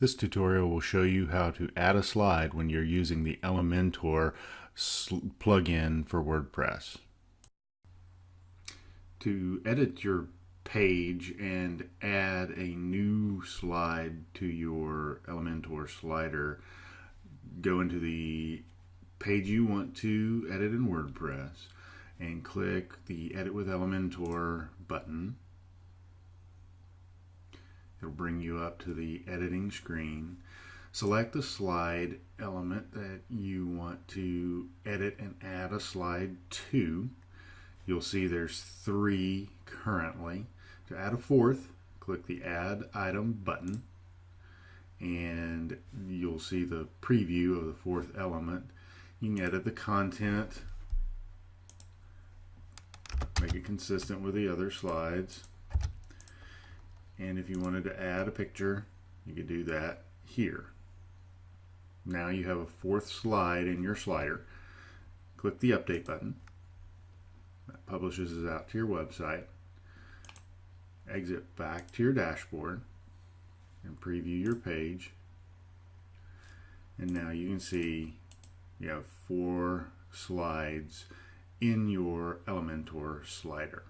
This tutorial will show you how to add a slide when you're using the Elementor plugin for WordPress. To edit your page and add a new slide to your Elementor slider, go into the page you want to edit in WordPress and click the Edit with Elementor button. It'll bring you up to the editing screen. Select the slide element that you want to edit and add a slide to. You'll see there's 3 currently. To add a 4th, click the Add Item button, and you'll see the preview of the 4th element. You can edit the content, make it consistent with the other slides. And if you wanted to add a picture, you could do that here. Now you have a 4th slide in your slider. Click the Update button. That publishes it out to your website. Exit back to your dashboard and preview your page. And now you can see you have 4 slides in your Elementor slider.